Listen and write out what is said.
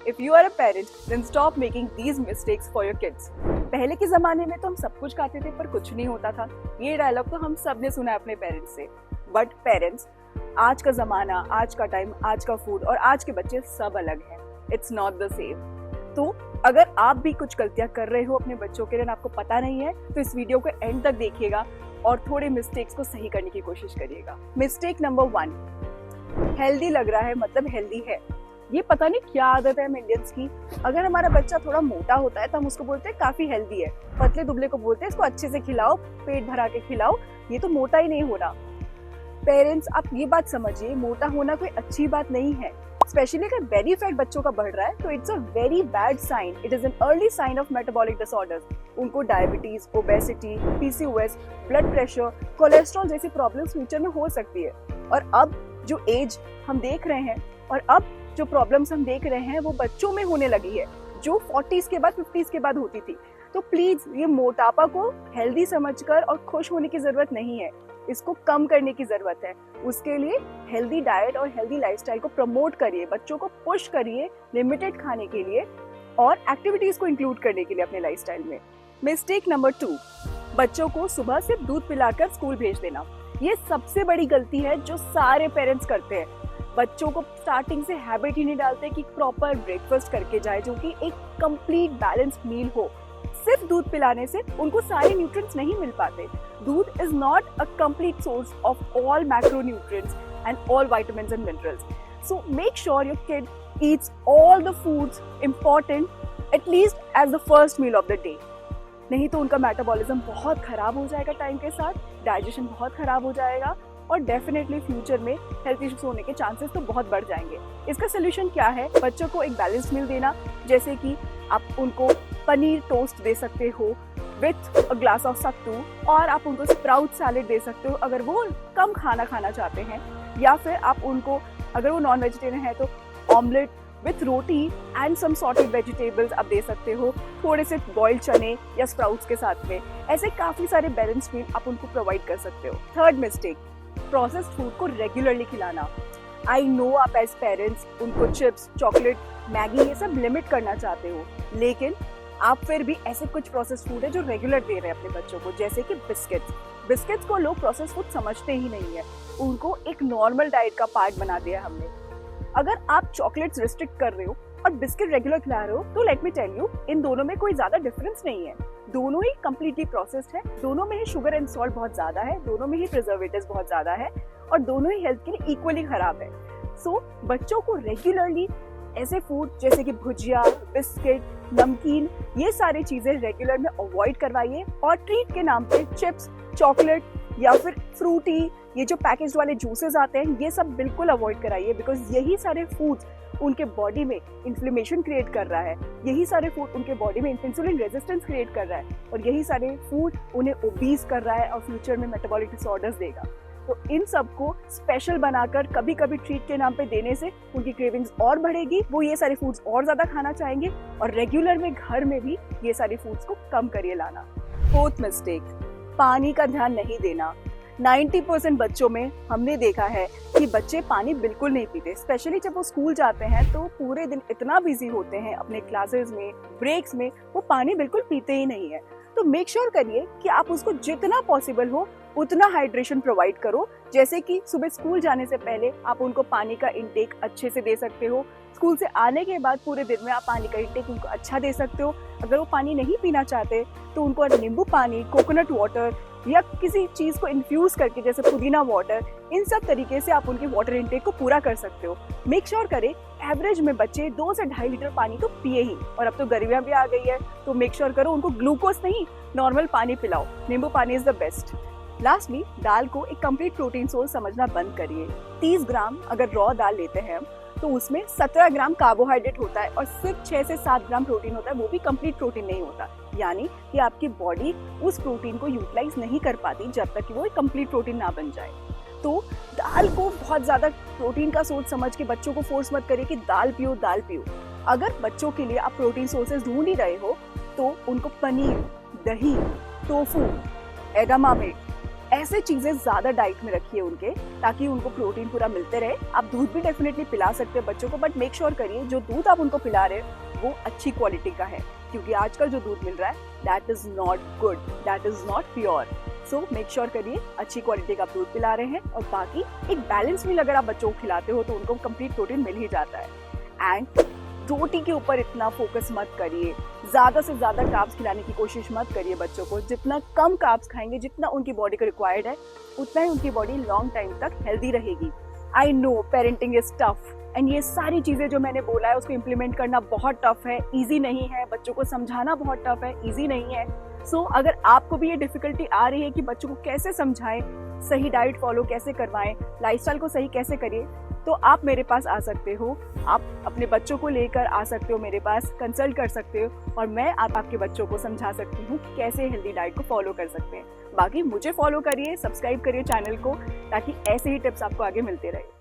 If you are a parent, then stop making these mistakes for your kids. पहले के जमाने में तो हम सब कुछ खाते थे पर कुछ नहीं होता था। ये डायलॉग तो हम सब ने सुना है अपने पेरेंट्स से। बट पेरेंट्स, आज का जमाना, आज का टाइम, आज का फूड और आज के बच्चे सब अलग हैं। It's not the same. तो अगर आप भी कुछ गलतियां कर रहे हो अपने बच्चों के लिए, आपको पता नहीं है, तो इस वीडियो को एंड तक देखिएगा और थोड़े मिस्टेक्स को सही करने की कोशिश करिएगा। मिस्टेक नंबर 1, हेल्दी लग रहा है मतलब हेल्दी है। ये पता नहीं क्या आदत है हम इंडियंस की। अगर हमारा बच्चा थोड़ा मोटा होता है तो हम उसको बोलते हैं काफी हेल्दी है। पतले दुबले को बोलते हैं इसको अच्छे से खिलाओ, पेट भरा के खिलाओ, ये तो मोटा ही नहीं हो रहा। पेरेंट्स, आप ये बात समझिए, मोटा होना कोई अच्छी बात नहीं है। स्पेशली अगर बेली फैट बच्चों का बढ़ रहा है तो it's a very bad sign. It is an early sign of metabolic disorders. उनको diabetes, obesity, PCOS, blood pressure, cholesterol जैसी प्रॉब्लम्स फ्यूचर में हो सकती है। और अब जो एज हम देख रहे हैं और अब जो प्रॉब्लम्स हम देख रहे हैं वो बच्चों में होने लगी है, जो 40s के बाद 50s के बाद होती थी। तो प्लीज ये मोटापा को हेल्दी समझकर और खुश होने की जरूरत नहीं है, इसको कम करने की जरूरत है। उसके लिए हेल्दी डाइट और हेल्दी लाइफस्टाइल को प्रमोट करिए, बच्चों को पुश करिए लिमिटेड खाने के लिए और एक्टिविटीज को इंक्लूड करने के लिए अपने लाइफस्टाइल में। मिस्टेक नंबर 2, बच्चों को सुबह सिर्फ दूध पिलाकर स्कूल भेज देना। ये सबसे बड़ी गलती है जो सारे पेरेंट्स करते हैं। बच्चों को स्टार्टिंग से हैबिट ही नहीं डालते कि प्रॉपर ब्रेकफास्ट करके जाए, जो कि एक कंप्लीट बैलेंस्ड मील हो। सिर्फ दूध पिलाने से उनको सारे न्यूट्रिएंट्स नहीं मिल पाते। दूध is not a complete source of all macronutrients and all vitamins and minerals. So make sure your kid eats all the foods important at least as the first meal of the day. नहीं तो उनका metabolism बहुत खराब हो जाएगा time के साथ, digestion बहुत खराब हो जाएगा और डेफिनेटली फ्यूचर में हेल्थ इश्यूज होने के चांसेस तो बहुत बढ़ जाएंगे। इसका सोल्यूशन क्या है? बच्चों को एक बैलेंस मील देना, जैसे कि आप उनको पनीर टोस्ट दे सकते हो विथ अ ग्लास ऑफ सत्तू, और आप उनको स्प्राउट सैलेड दे सकते हो अगर वो कम खाना खाना चाहते हैं। या फिर आप उनको, अगर वो नॉन वेजिटेरियन है तो omelette with roti and some sauteed vegetables आप दे सकते हो, थोड़े से बॉइल्ड चने या स्प्राउट्स के साथ में। ऐसे काफी सारे बैलेंस मील आप उनको प्रोवाइड कर सकते हो। थर्ड मिस्टेक, प्रोसेस्ड फूड को रेगुलरली खिलाना। आई नो आप एज पेरेंट्स उनको चिप्स, चॉकलेट, मैगी ये सब लिमिट करना चाहते हो, लेकिन आप फिर भी ऐसे कुछ प्रोसेस्ड फूड है जो रेगुलर दे रहे हैं अपने बच्चों को, जैसे कि बिस्किट्स। बिस्किट्स को लोग प्रोसेस्ड फूड समझते ही नहीं है, उनको एक नॉर्मल डाइट का पार्ट बना दिया हमने। अगर आप चॉकलेट्स रिस्ट्रिक्ट कर रहे हो और बिस्किट रेगुलर खिला रहे हो तो लेट मी टेल यू, इन दोनों में कोई ज्यादा डिफरेंस नहीं है। दोनों ही कंप्लीटली प्रोसेस्ड है, दोनों में ही शुगर एंड सॉल्ट बहुत ज्यादा है, दोनों में ही प्रिजर्वेटिव्स बहुत ज्यादा है और दोनों ही हेल्थ के लिए इक्वली खराब है। सो बच्चों को रेगुलरली ऐसे फूड जैसे कि भुजिया, बिस्किट, नमकीन, ये सारी चीजें रेगुलर में अवॉइड करवाइए। और ट्रीट के नाम पे चिप्स, चॉकलेट या फिर फ्रूटी, ये जो पैकेज वाले जूसेस आते हैं, ये सब बिल्कुल अवॉइड कराइए, बिकॉज यही सारे फूड्स उनके बॉडी में इन्फ्लेमेशन क्रिएट कर रहा है, यही सारे फूड उनके बॉडी में इंसुलिन रेजिस्टेंस क्रिएट कर रहा है और यही सारे फूड उन्हें ओबीस कर रहा है और फ्यूचर में मेटाबॉलिक डिसऑर्डर्स देगा। तो इन सबको स्पेशल बनाकर कभी कभी ट्रीट के नाम पे देने से उनकी क्रेविंग्स और बढ़ेगी, वो ये सारे फूड्स और ज्यादा खाना चाहेंगे और रेगुलर में घर में भी ये सारे फूड्स को कम करिए लाना। फोर्थ मिस्टेक, पानी का ध्यान नहीं देना। 90% बच्चों में हमने देखा है कि बच्चे पानी बिल्कुल नहीं पीते। स्पेशली जब वो स्कूल जाते हैं तो पूरे दिन इतना बिजी होते हैं अपने क्लासेस में, ब्रेक्स में, वो पानी बिल्कुल पीते ही नहीं है। तो मेक श्योर करिए कि आप उसको जितना पॉसिबल हो उतना हाइड्रेशन प्रोवाइड करो। जैसे कि सुबह स्कूल जाने से पहले आप उनको पानी का इंटेक अच्छे से दे सकते हो। स्कूल से आने के बाद पूरे दिन में आप पानी का इंटेक उनको अच्छा दे सकते हो। अगर वो पानी नहीं पीना चाहते तो उनको नींबू पानी, कोकोनट वाटर या किसी चीज को इन्फ्यूज करके जैसे पुदीना वाटर, इन सब तरीके से आप उनके वाटर इंटेक को पूरा कर सकते हो। मेक श्योर करें एवरेज में बच्चे 2 से 2.5 लीटर पानी तो पिए ही। और अब तो गर्मियां भी आ गई है तो मेक श्योर करो उनको ग्लूकोज नहीं, नॉर्मल पानी पिलाओ। नींबू पानी इज द बेस्ट। लास्टली, दाल को एक कंप्लीट प्रोटीन सोर्स समझना बंद करिए। 30 ग्राम अगर रॉ दाल लेते हैं तो उसमें 17 ग्राम कार्बोहाइड्रेट होता है और सिर्फ 6 से 7 ग्राम प्रोटीन होता है, वो भी कंप्लीट प्रोटीन नहीं होता। यानी कि आपकी बॉडी उस प्रोटीन को यूटिलाइज नहीं कर पाती जब तक कि वो एक कंप्लीट प्रोटीन ना बन जाए। तो दाल को बहुत ज्यादा प्रोटीन का सोर्स समझ के बच्चों को फोर्स मत करिए कि दाल पियो दाल पियो। अगर बच्चों के लिए आप प्रोटीन सोर्सेज ढूंढ ही रहे हो तो उनको पनीर, दही, टोफू, एडामामे, ऐसे चीजें ज्यादा डाइट में रखिए उनके, ताकि उनको प्रोटीन पूरा मिलते रहे। आप दूध भी डेफिनेटली पिला सकते हैं बच्चों को, बट मेक श्योर करिए जो दूध आप उनको पिला रहे हैं वो अच्छी क्वालिटी का है, क्योंकि आजकल जो दूध मिल रहा है that is not good, that is not pure. So make sure करिए अच्छी क्वालिटी का दूध पिला रहे हैं। और बाकी एक बैलेंस मील अगर आप बच्चों को खिलाते हो तो उनको कंप्लीट प्रोटीन मिल ही जाता है। एंड रोटी के ऊपर इतना फोकस मत करिए, ज्यादा से ज्यादा कार्ब्स खिलाने की कोशिश मत करिए बच्चों को। जितना कम कार्ब्स खाएंगे, जितना उनकी बॉडी को रिक्वायर्ड है, उतना ही उनकी बॉडी लॉन्ग टाइम तक हेल्दी रहेगी। I know parenting is tough and ये सारी चीजें जो मैंने बोला है उसको इम्प्लीमेंट करना बहुत टफ है, इजी नहीं है। बच्चों को समझाना बहुत टफ है, इजी नहीं है। सो अगर आपको भी ये डिफिकल्टी आ रही है कि बच्चों को कैसे समझाएं, सही डाइट फॉलो कैसे करवाएं, लाइफस्टाइल को सही कैसे करिए, तो आप मेरे पास आ सकते हो। आप अपने बच्चों को लेकर आ सकते हो मेरे पास, कंसल्ट कर सकते हो और मैं आपके बच्चों को समझा सकती हूँ कैसे हेल्दी डाइट को फॉलो कर सकते हैं। बाकी मुझे फॉलो करिए, सब्सक्राइब करिए चैनल को, ताकि ऐसे ही टिप्स आपको आगे मिलते रहे।